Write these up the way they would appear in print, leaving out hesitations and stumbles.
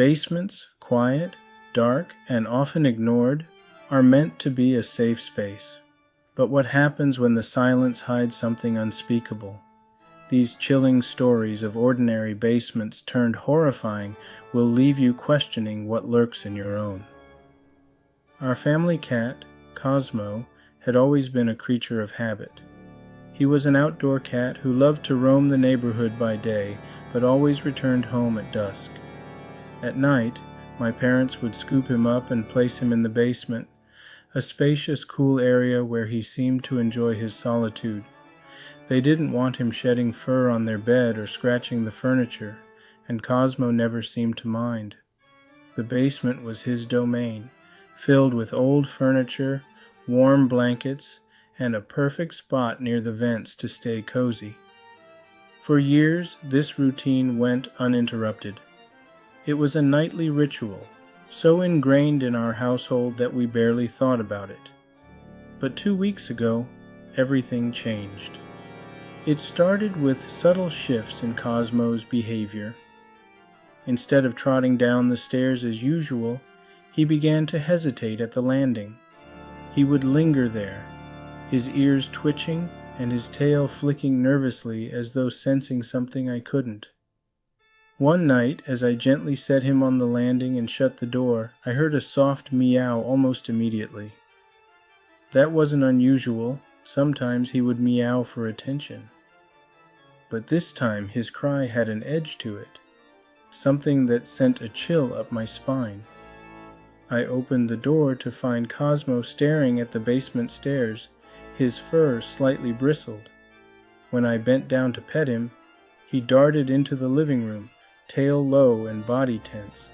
Basements, quiet, dark, and often ignored, are meant to be a safe space. But what happens when the silence hides something unspeakable? These chilling stories of ordinary basements turned horrifying will leave you questioning what lurks in your own. Our family cat, Cosmo, had always been a creature of habit. He was an outdoor cat who loved to roam the neighborhood by day, but always returned home at dusk. At night, my parents would scoop him up and place him in the basement, a spacious, cool area where he seemed to enjoy his solitude. They didn't want him shedding fur on their bed or scratching the furniture, and Cosmo never seemed to mind. The basement was his domain, filled with old furniture, warm blankets, and a perfect spot near the vents to stay cozy. For years, this routine went uninterrupted. It was a nightly ritual, so ingrained in our household that we barely thought about it. But 2 weeks ago, everything changed. It started with subtle shifts in Cosmo's behavior. Instead of trotting down the stairs as usual, he began to hesitate at the landing. He would linger there, his ears twitching and his tail flicking nervously as though sensing something I couldn't. One night, as I gently set him on the landing and shut the door, I heard a soft meow almost immediately. That wasn't unusual. Sometimes he would meow for attention. But this time his cry had an edge to it, something that sent a chill up my spine. I opened the door to find Cosmo staring at the basement stairs, his fur slightly bristled. When I bent down to pet him, he darted into the living room, tail low and body tense.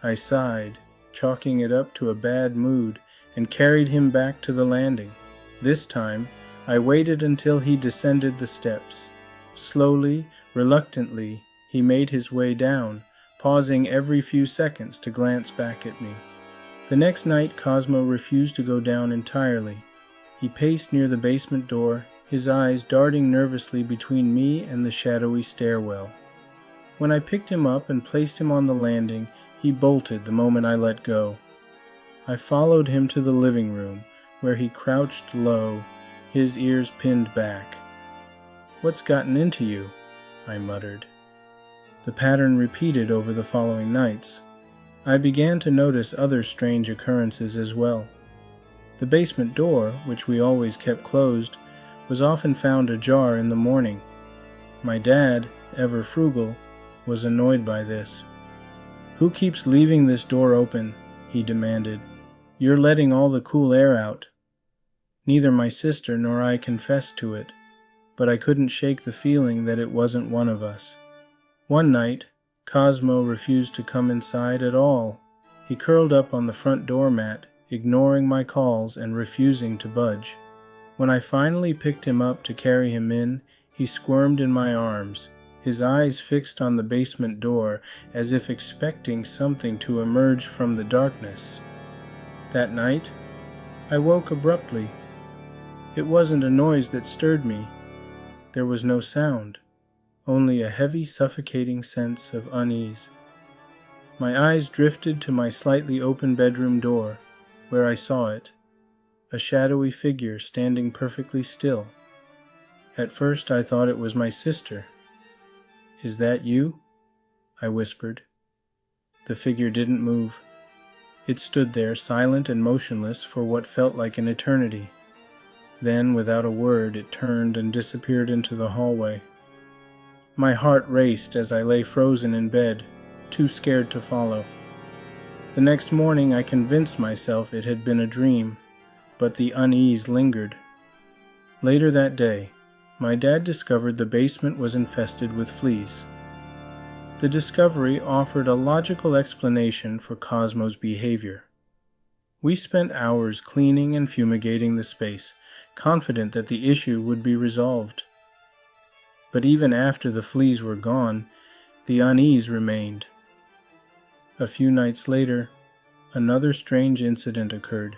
I sighed, chalking it up to a bad mood, and carried him back to the landing. This time, I waited until he descended the steps. Slowly, reluctantly, he made his way down, pausing every few seconds to glance back at me. The next night, Cosmo refused to go down entirely. He paced near the basement door, his eyes darting nervously between me and the shadowy stairwell. When I picked him up and placed him on the landing, he bolted the moment I let go. I followed him to the living room, where he crouched low, his ears pinned back. "What's gotten into you?" I muttered. The pattern repeated over the following nights. I began to notice other strange occurrences as well. The basement door, which we always kept closed, was often found ajar in the morning. My dad, ever frugal, was annoyed by this. "Who keeps leaving this door open?" he demanded. "You're letting all the cool air out." Neither my sister nor I confessed to it, but I couldn't shake the feeling that it wasn't one of us. One night, Cosmo refused to come inside at all. He curled up on the front doormat, ignoring my calls and refusing to budge. When I finally picked him up to carry him in, he squirmed in my arms, his eyes fixed on the basement door as if expecting something to emerge from the darkness. That night, I woke abruptly. It wasn't a noise that stirred me. There was no sound, only a heavy, suffocating sense of unease. My eyes drifted to my slightly open bedroom door, where I saw it, a shadowy figure standing perfectly still. At first I thought it was my sister. "Is that you?" I whispered. The figure didn't move. It stood there, silent and motionless, for what felt like an eternity. Then, without a word, it turned and disappeared into the hallway. My heart raced as I lay frozen in bed, too scared to follow. The next morning I convinced myself it had been a dream, but the unease lingered. Later that day, my dad discovered the basement was infested with fleas. The discovery offered a logical explanation for Cosmo's behavior. We spent hours cleaning and fumigating the space, confident that the issue would be resolved. But even after the fleas were gone, the unease remained. A few nights later, another strange incident occurred.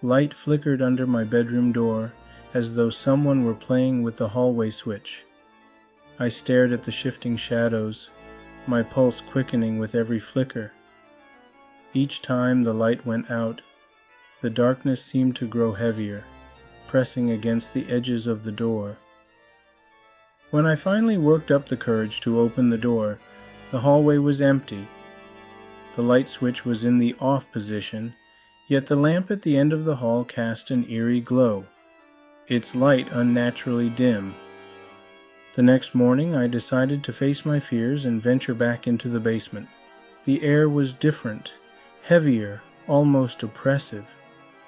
Light flickered under my bedroom door, as though someone were playing with the hallway switch. I stared at the shifting shadows, my pulse quickening with every flicker. Each time the light went out, the darkness seemed to grow heavier, pressing against the edges of the door. When I finally worked up the courage to open the door, the hallway was empty. The light switch was in the off position, yet the lamp at the end of the hall cast an eerie glow, its light unnaturally dim. The next morning I decided to face my fears and venture back into the basement. The air was different, heavier, almost oppressive.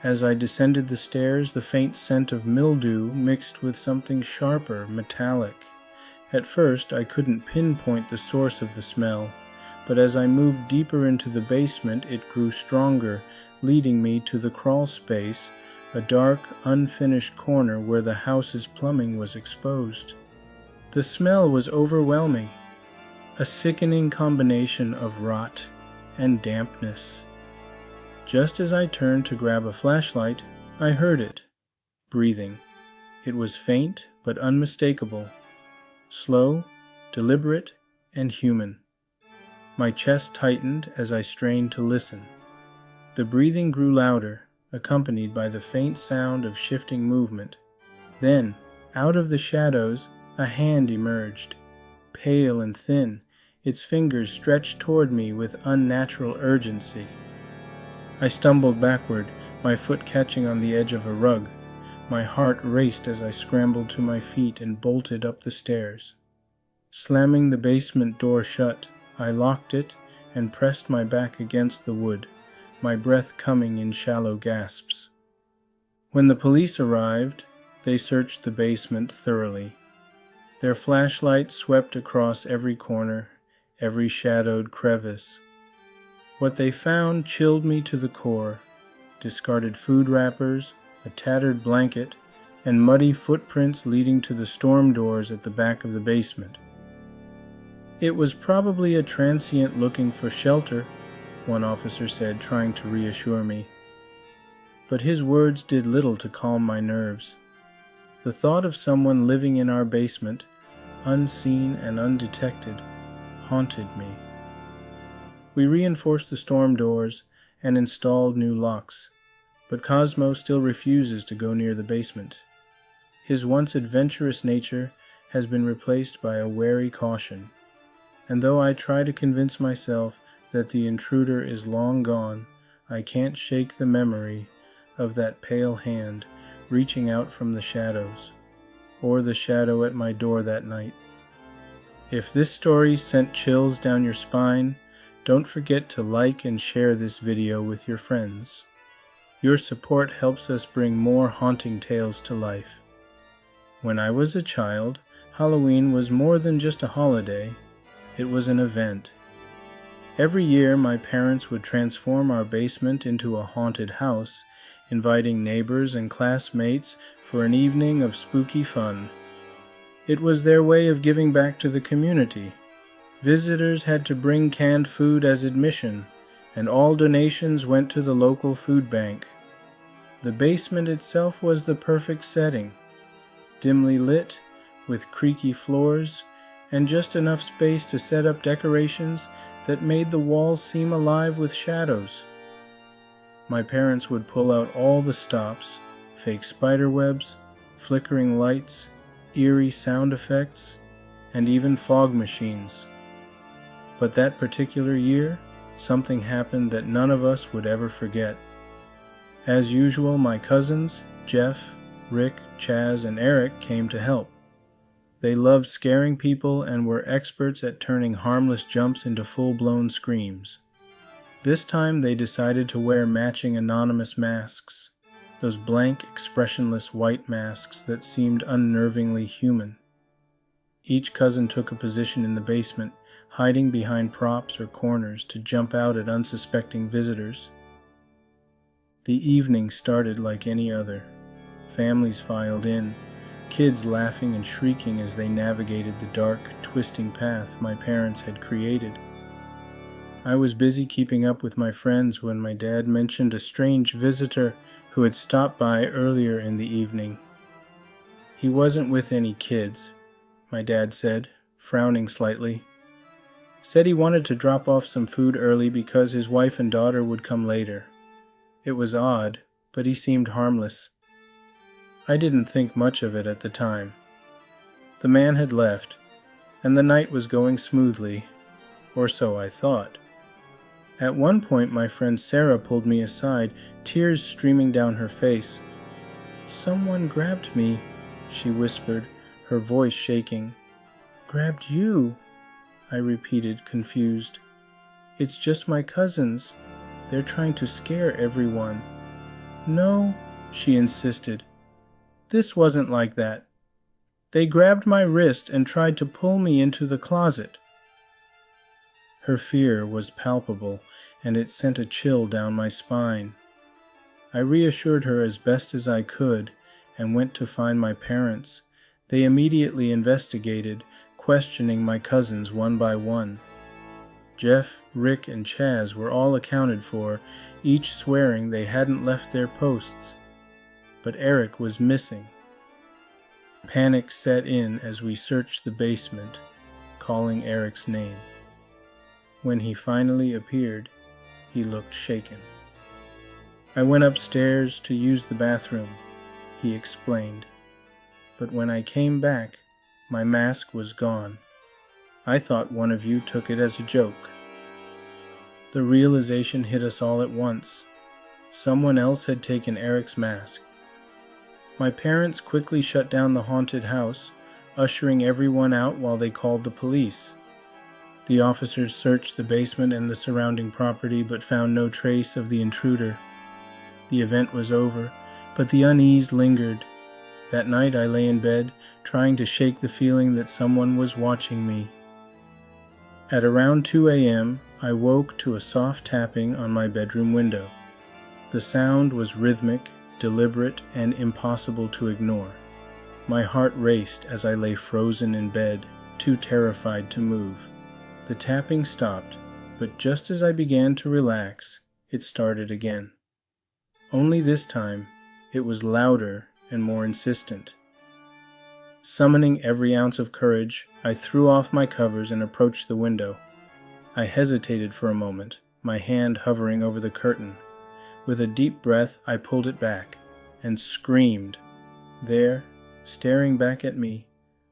As I descended the stairs, the faint scent of mildew mixed with something sharper, metallic. At first, I couldn't pinpoint the source of the smell, but as I moved deeper into the basement, it grew stronger, leading me to the crawl space, a dark, unfinished corner where the house's plumbing was exposed. The smell was overwhelming, a sickening combination of rot and dampness. Just as I turned to grab a flashlight, I heard it, breathing. It was faint but unmistakable, slow, deliberate, and human. My chest tightened as I strained to listen. The breathing grew louder, accompanied by the faint sound of shifting movement. Then, out of the shadows, a hand emerged, pale and thin, its fingers stretched toward me with unnatural urgency. I stumbled backward, my foot catching on the edge of a rug. My heart raced as I scrambled to my feet and bolted up the stairs. Slamming the basement door shut, I locked it and pressed my back against the wood, my breath coming in shallow gasps. When the police arrived, they searched the basement thoroughly. Their flashlights swept across every corner, every shadowed crevice. What they found chilled me to the core: discarded food wrappers, a tattered blanket, and muddy footprints leading to the storm doors at the back of the basement. It was probably a transient looking for shelter, one officer said, trying to reassure me. But his words did little to calm my nerves. The thought of someone living in our basement, unseen and undetected, haunted me. We reinforced the storm doors and installed new locks, but Cosmo still refuses to go near the basement. His once adventurous nature has been replaced by a wary caution, and though I try to convince myself that the intruder is long gone, I can't shake the memory of that pale hand reaching out from the shadows, or the shadow at my door that night. If this story sent chills down your spine, don't forget to like and share this video with your friends. Your support helps us bring more haunting tales to life. When I was a child, Halloween was more than just a holiday. It was an event. Every year, my parents would transform our basement into a haunted house, inviting neighbors and classmates for an evening of spooky fun. It was their way of giving back to the community. Visitors had to bring canned food as admission, and all donations went to the local food bank. The basement itself was the perfect setting, dimly lit, with creaky floors, and just enough space to set up decorations that made the walls seem alive with shadows. My parents would pull out all the stops, fake spider webs, flickering lights, eerie sound effects, and even fog machines. But that particular year, something happened that none of us would ever forget. As usual, my cousins, Jeff, Rick, Chaz, and Eric came to help. They loved scaring people and were experts at turning harmless jumps into full-blown screams. This time they decided to wear matching anonymous masks, those blank, expressionless white masks that seemed unnervingly human. Each cousin took a position in the basement, hiding behind props or corners to jump out at unsuspecting visitors. The evening started like any other. Families filed in, kids laughing and shrieking as they navigated the dark, twisting path my parents had created. I was busy keeping up with my friends when my dad mentioned a strange visitor who had stopped by earlier in the evening. He wasn't with any kids, my dad said, frowning slightly. Said he wanted to drop off some food early because his wife and daughter would come later. It was odd, but he seemed harmless. I didn't think much of it at the time. The man had left, and the night was going smoothly, or so I thought. At one point, my friend Sarah pulled me aside, tears streaming down her face. "Someone grabbed me," she whispered, her voice shaking. "Grabbed you?" I repeated, confused. "It's just my cousins. They're trying to scare everyone." "No," she insisted. "This wasn't like that. They grabbed my wrist and tried to pull me into the closet." Her fear was palpable, and it sent a chill down my spine. I reassured her as best as I could and went to find my parents. They immediately investigated, questioning my cousins one by one. Jeff, Rick, and Chaz were all accounted for, each swearing they hadn't left their posts. But Eric was missing. Panic set in as we searched the basement, calling Eric's name. When he finally appeared, he looked shaken. "I went upstairs to use the bathroom," he explained. "But when I came back, my mask was gone. I thought one of you took it as a joke." The realization hit us all at once. Someone else had taken Eric's mask. My parents quickly shut down the haunted house, ushering everyone out while they called the police. The officers searched the basement and the surrounding property but found no trace of the intruder. The event was over, but the unease lingered. That night I lay in bed, trying to shake the feeling that someone was watching me. At around 2 a.m., I woke to a soft tapping on my bedroom window. The sound was rhythmic, deliberate, and impossible to ignore. My heart raced as I lay frozen in bed, too terrified to move. The tapping stopped, but just as I began to relax, it started again. Only this time, it was louder and more insistent. Summoning every ounce of courage, I threw off my covers and approached the window. I hesitated for a moment, my hand hovering over the curtain. With a deep breath, I pulled it back and screamed. There, staring back at me,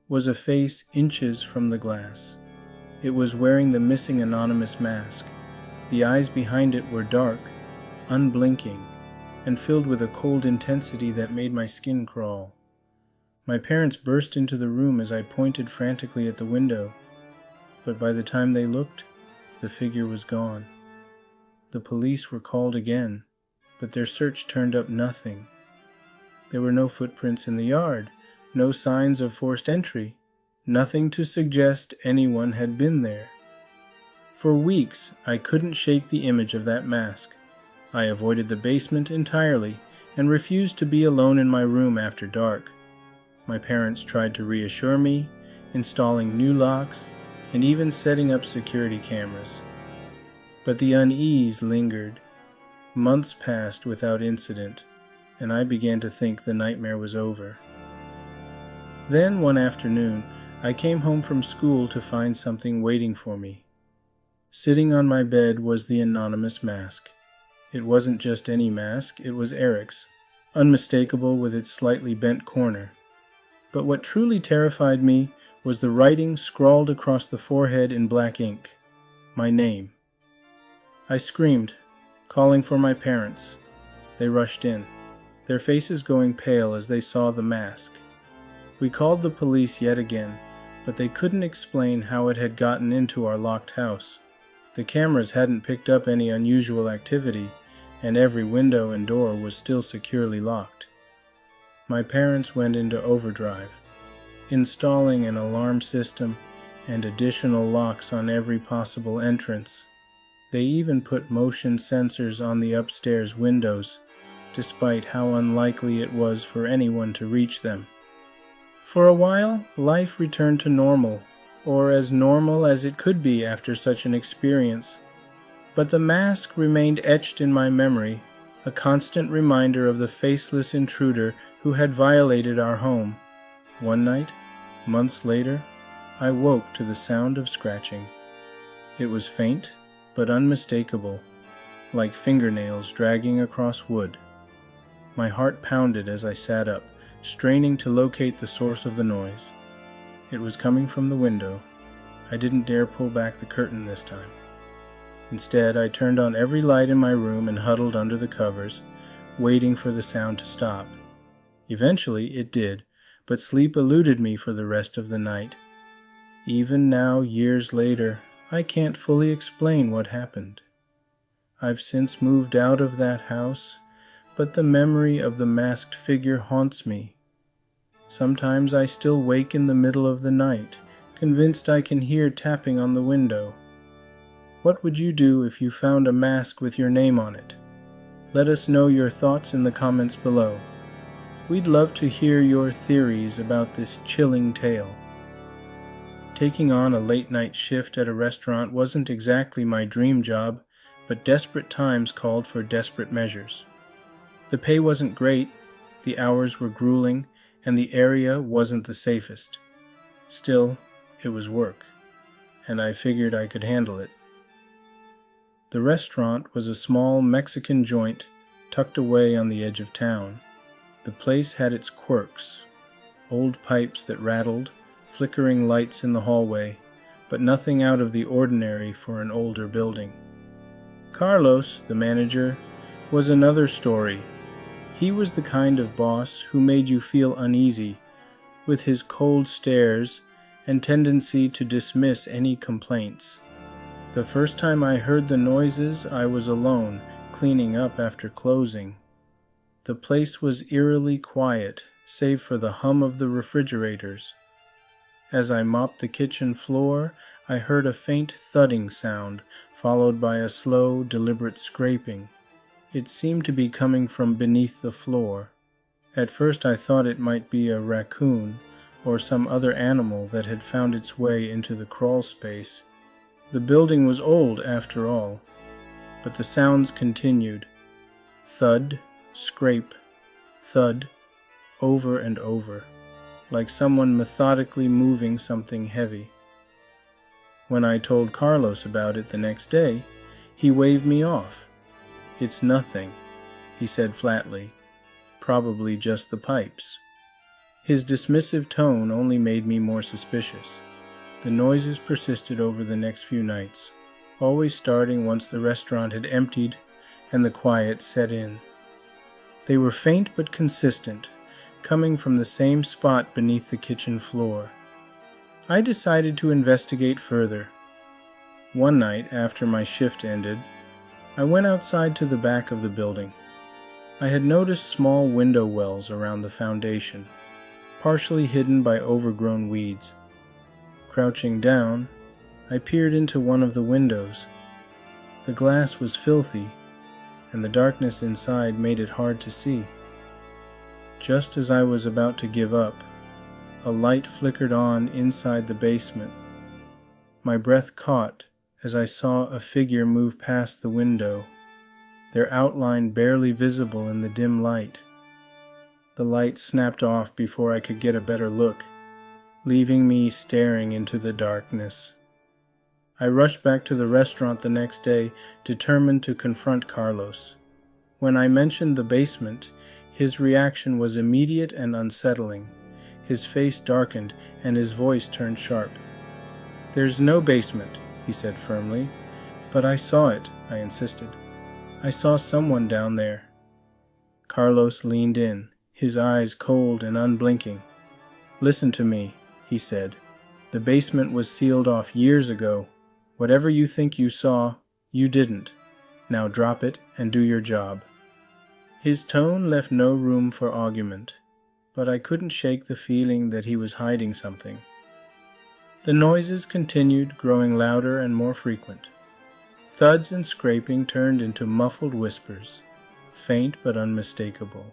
was a face inches from the glass. It was wearing the missing anonymous mask. The eyes behind it were dark, unblinking, and filled with a cold intensity that made my skin crawl. My parents burst into the room as I pointed frantically at the window, but by the time they looked, the figure was gone. The police were called again, but their search turned up nothing. There were no footprints in the yard, no signs of forced entry, nothing to suggest anyone had been there. For weeks, I couldn't shake the image of that mask. I avoided the basement entirely and refused to be alone in my room after dark. My parents tried to reassure me, installing new locks, and even setting up security cameras. But the unease lingered. Months passed without incident, and I began to think the nightmare was over. Then one afternoon, I came home from school to find something waiting for me. Sitting on my bed was the anonymous mask. It wasn't just any mask, it was Eric's, unmistakable with its slightly bent corner. But what truly terrified me was the writing scrawled across the forehead in black ink. My name. I screamed, calling for my parents. They rushed in, their faces going pale as they saw the mask. We called the police yet again, but they couldn't explain how it had gotten into our locked house. The cameras hadn't picked up any unusual activity, and every window and door was still securely locked. My parents went into overdrive, installing an alarm system and additional locks on every possible entrance. They even put motion sensors on the upstairs windows, despite how unlikely it was for anyone to reach them. For a while, life returned to normal, or as normal as it could be after such an experience. But the mask remained etched in my memory, a constant reminder of the faceless intruder who had violated our home. One night, months later, I woke to the sound of scratching. It was faint, but unmistakable, like fingernails dragging across wood. My heart pounded as I sat up, straining to locate the source of the noise. It was coming from the window. I didn't dare pull back the curtain this time. Instead, I turned on every light in my room and huddled under the covers, waiting for the sound to stop. Eventually, it did, but sleep eluded me for the rest of the night. Even now, years later, I can't fully explain what happened. I've since moved out of that house, but the memory of the masked figure haunts me. Sometimes I still wake in the middle of the night, convinced I can hear tapping on the window. What would you do if you found a mask with your name on it? Let us know your thoughts in the comments below. We'd love to hear your theories about this chilling tale. Taking on a late-night shift at a restaurant wasn't exactly my dream job, but desperate times called for desperate measures. The pay wasn't great, the hours were grueling, and the area wasn't the safest. Still, it was work, and I figured I could handle it. The restaurant was a small Mexican joint tucked away on the edge of town. The place had its quirks, old pipes that rattled, flickering lights in the hallway, but nothing out of the ordinary for an older building. Carlos, the manager, was another story. He was the kind of boss who made you feel uneasy, with his cold stares and tendency to dismiss any complaints. The first time I heard the noises, I was alone, cleaning up after closing. The place was eerily quiet, save for the hum of the refrigerators. As I mopped the kitchen floor, I heard a faint thudding sound, followed by a slow, deliberate scraping. It seemed to be coming from beneath the floor. At first I thought it might be a raccoon or some other animal that had found its way into the crawl space. The building was old after all, but the sounds continued. Thud, scrape, thud, over and over, like someone methodically moving something heavy. When I told Carlos about it the next day, he waved me off. "It's nothing," he said flatly. "Probably just the pipes." His dismissive tone only made me more suspicious. The noises persisted over the next few nights, always starting once the restaurant had emptied and the quiet set in. They were faint but consistent, coming from the same spot beneath the kitchen floor. I decided to investigate further. One night, after my shift ended, I went outside to the back of the building. I had noticed small window wells around the foundation, partially hidden by overgrown weeds. Crouching down, I peered into one of the windows. The glass was filthy, and the darkness inside made it hard to see. Just as I was about to give up, a light flickered on inside the basement. My breath caught as I saw a figure move past the window, their outline barely visible in the dim light. The light snapped off before I could get a better look, leaving me staring into the darkness. I rushed back to the restaurant the next day, determined to confront Carlos. When I mentioned the basement, his reaction was immediate and unsettling. His face darkened and his voice turned sharp. "There's no basement," he said firmly. "But I saw it," I insisted. "I saw someone down there." Carlos leaned in, his eyes cold and unblinking. "Listen to me," he said. "The basement was sealed off years ago. Whatever you think you saw, you didn't. Now drop it and do your job." His tone left no room for argument, but I couldn't shake the feeling that he was hiding something. The noises continued, growing louder and more frequent. Thuds and scraping turned into muffled whispers, faint but unmistakable.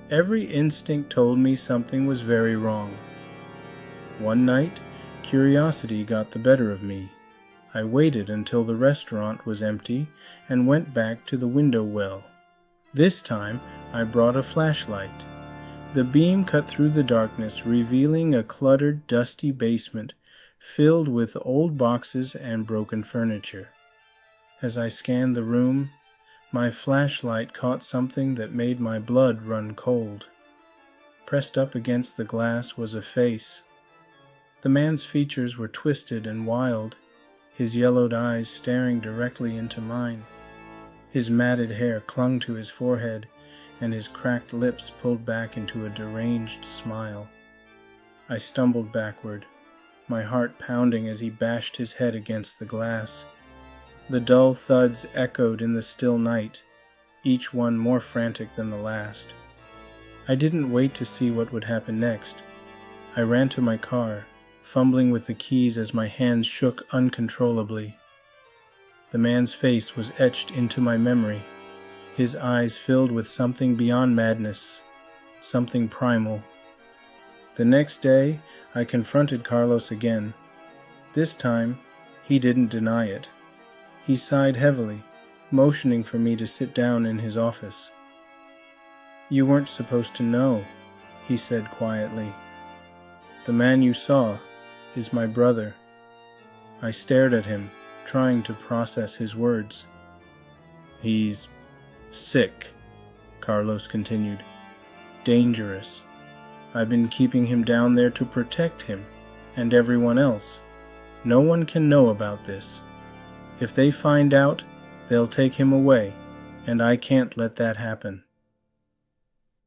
Every instinct told me something was very wrong. One night, curiosity got the better of me. I waited until the restaurant was empty and went back to the window well. This time, I brought a flashlight. The beam cut through the darkness, revealing a cluttered, dusty basement filled with old boxes and broken furniture. As I scanned the room, my flashlight caught something that made my blood run cold. Pressed up against the glass was a face. The man's features were twisted and wild, his yellowed eyes staring directly into mine. His matted hair clung to his forehead, and his cracked lips pulled back into a deranged smile. I stumbled backward, my heart pounding as he bashed his head against the glass. The dull thuds echoed in the still night, each one more frantic than the last. I didn't wait to see what would happen next. I ran to my car, fumbling with the keys as my hands shook uncontrollably. The man's face was etched into my memory, his eyes filled with something beyond madness, something primal. The next day, I confronted Carlos again. This time, he didn't deny it. He sighed heavily, motioning for me to sit down in his office. "You weren't supposed to know," he said quietly. "The man you saw is my brother." I stared at him, trying to process his words. "He's sick," Carlos continued. "Dangerous. I've been keeping him down there to protect him and everyone else. No one can know about this. If they find out, they'll take him away, and I can't let that happen."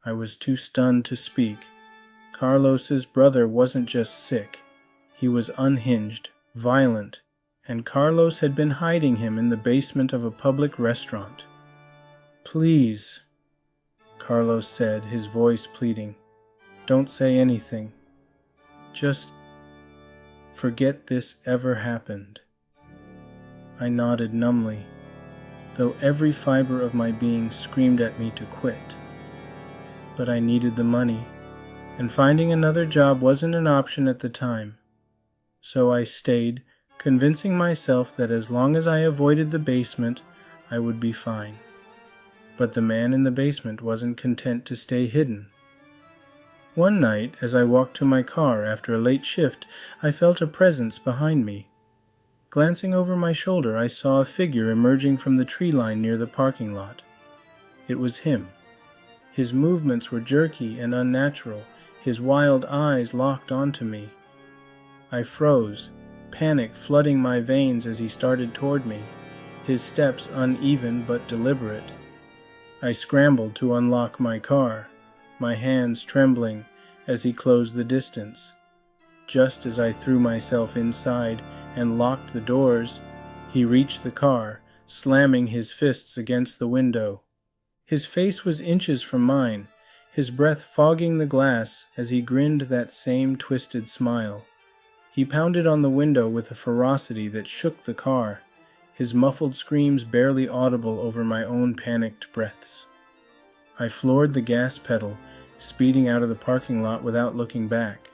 I was too stunned to speak. Carlos's brother wasn't just sick. He was unhinged, violent, and Carlos had been hiding him in the basement of a public restaurant. "Please," Carlos said, his voice pleading, "don't say anything. Just forget this ever happened." I nodded numbly, though every fiber of my being screamed at me to quit. But I needed the money, and finding another job wasn't an option at the time. So I stayed, convincing myself that as long as I avoided the basement, I would be fine. But the man in the basement wasn't content to stay hidden. One night, as I walked to my car after a late shift, I felt a presence behind me. Glancing over my shoulder, I saw a figure emerging from the tree line near the parking lot. It was him. His movements were jerky and unnatural, his wild eyes locked onto me. I froze, panic flooding my veins as he started toward me, his steps uneven but deliberate. I scrambled to unlock my car, my hands trembling as he closed the distance. Just as I threw myself inside and locked the doors, he reached the car, slamming his fists against the window. His face was inches from mine, his breath fogging the glass as he grinned that same twisted smile. He pounded on the window with a ferocity that shook the car, his muffled screams barely audible over my own panicked breaths. I floored the gas pedal, speeding out of the parking lot without looking back.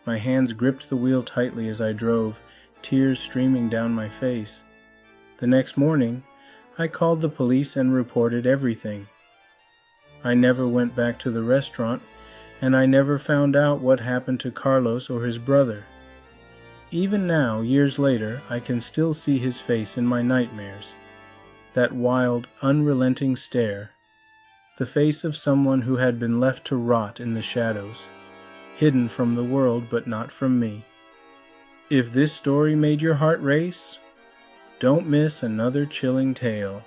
My hands gripped the wheel tightly as I drove, tears streaming down my face. The next morning, I called the police and reported everything. I never went back to the restaurant, and I never found out what happened to Carlos or his brother. Even now, years later, I can still see his face in my nightmares. That wild, unrelenting stare. The face of someone who had been left to rot in the shadows, hidden from the world but not from me. If this story made your heart race, don't miss another chilling tale.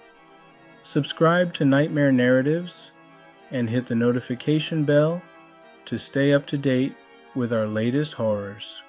Subscribe to Nightmare Narratives and hit the notification bell to stay up to date with our latest horrors.